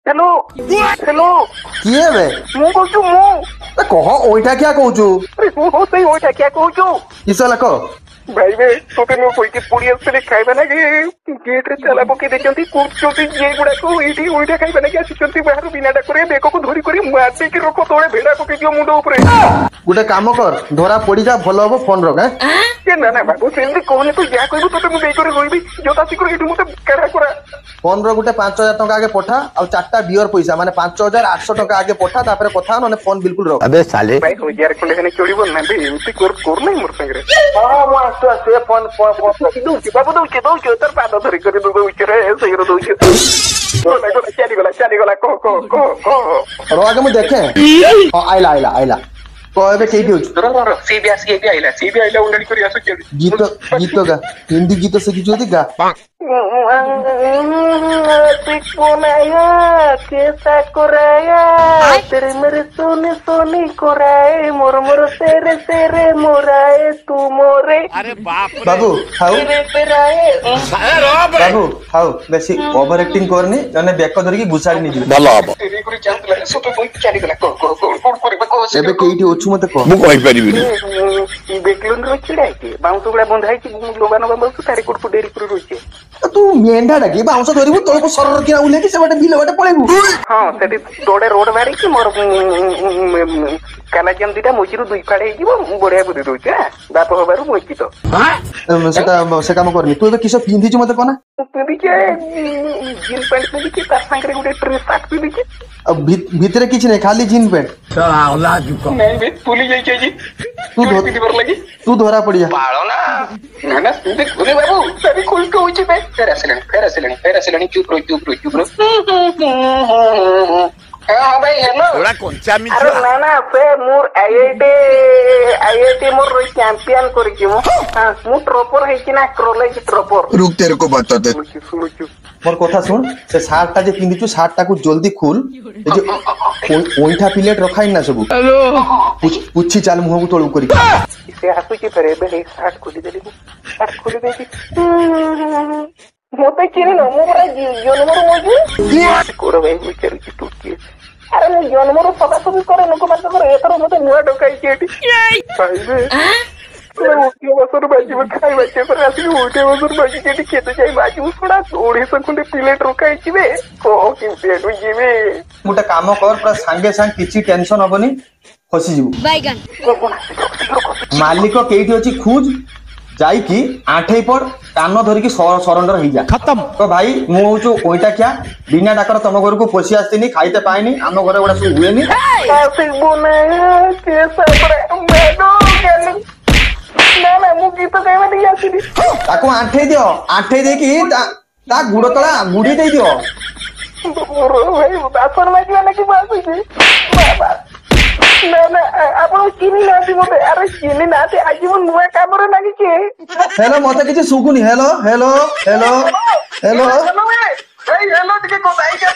hello hello किए बे मु कहूँ मु कह ओइटा क्या कहूचु अरे हो सही ओटा क्या कहूँ किस लक भाई बे तोते नु कोई के पुड़ी असले खाइबा ना गेट रे ताला पके देचंती कुचोती ये गुडा को एठी ओइटा खाइबा ना आसीचंती बाहर बिना डाकरे बेको को धरी करी मारते कि रोको तोड़े भेड़ा को के मुंड ऊपर गोटे काम कर धरा पड़ी जा भल हबो फोन रख के ना ना बाबू सेंदी कोने तो जा कहबो तोते मु देई करे रोइबी जोता सिकर एठी मते करा करा फोन रो गोटे 5000 टका आगे पठा और चारटा बियर पैसा माने 5800 टका आगे पठा तापर कथा न फोन बिल्कुल रख अबे साले भाई 1000 खंडे हने चोड़ीबो ना बे एमती कर नहीं मोर संगरे हां मु आस्तो से फोन दूची बाबू दूची तोर पाद धरी कर दूची रे सहीरो दूची चली गला को रो आगे मु देखे आइला कहबे केठी होछ सीबी आइला उंडली करी आसो के गीत गा हिंदी गीत से किछु गा कैसा कोराया तेरे मेरे सोने सोने कोराए मोर मोर तेरे तेरे मोराए तू मोरे अरे बाप रे बाबू खाऊ तेरे पेराए बाबू खाऊ बेसी ओवर एक्टिंग करनी जने बेक धरि की घुसाड़ी नि दिबे भलो हबो तेरे गुरी चांद लगे सो तो कोई चली गला को करे को एबे केठी होछु मते कह मु कहि परिबिनी बेकलुन रो छिड़ाई के बाउंस गुला बंधाई के लोबान बाबू तारी कोट को डेरी कर रोचे तू मेंढा डाकी बाउंस धरिबु तळको सरर किना उले कि से बाटे बिल बाटे पळेबु हां सेठी तोडे रोड बारी कि मोर कालाजन दिटा मोचिरु दुई फाडे हिजिबो बढिया बुद्धि दोचे बाप होबारु मोची तो सेटा से काम करनी तू एबे किस पिंधी छु मते कोना पिंधी के जीन पैंट पिंधी के तार संगरे गुटे ड्रेस साट पिंधी के अब भीतर किछ नहीं खाली जीन पैंट नहीं बे पुली जाई छै जी तू पिंधी बर लगी तू धरा पड़िया पाळो ना ना तू देख रे बाबू सभी खुल के होची बे फेर आसलेनी चुप रो हां भाई हेलो थोड़ा कोंचा मिछ अरे ना से मोर आईआईटी मोर चैंपियन करी कि हां मु ट्रॉपर है कि ना कॉलेज ट्रॉपर रुक तेरे को बताते सुनो मोर कथा सुन से शार्ट ता जे पिंदिचु शार्ट ता को जल्दी खोल ए जे ओइठा प्लेट रखाई ना सब हेलो पुछी चाल मुंह को तळु करी से आसु कि फेरे बे शार्ट खोली देली मोते चिनी न मो बरा जन्मर मोजी कोरो भाई विचार कि तू की अरे मो जन्मर सदा सब करे नको बात करे एतर मते नुआ डकाई केटी भाई बे उठी बसर बाजी में खाई बच्चे पर आसी उठी बसर बाजी केटी खेते जाई बाजी उछड़ा 250 खंडे प्लेट रोकाई छिबे को कि पेट जिबे मोटा काम कर पूरा संगे संग किछि टेंशन होबनी फसी जीवु कोन मालिक केठी अछि खूज जाई की आठे पर कान धरि की सरेंडर हो जा खत्म तो भाई मु होचो ओइटा क्या बिना डाकर तम घर को पोसी आस्तिनी खाइते पाइनी हम घरे गुडा सब हुएनी ऐसे बोले कैसा पर मैडो गेली ना मु गीत गाइबा नहीं आसीनी ताको आठे दे की ता गुडो तळा गुडी दे दियो भाई बासन माजिया ना कि बास है बाबा ना आपण चिनी ना दी मते अरे चिनी ना ते आज मु नुआ काम रे लागी के हेलो मते किछि सुकुनी हेलो भाई हेलो टिके को भाई के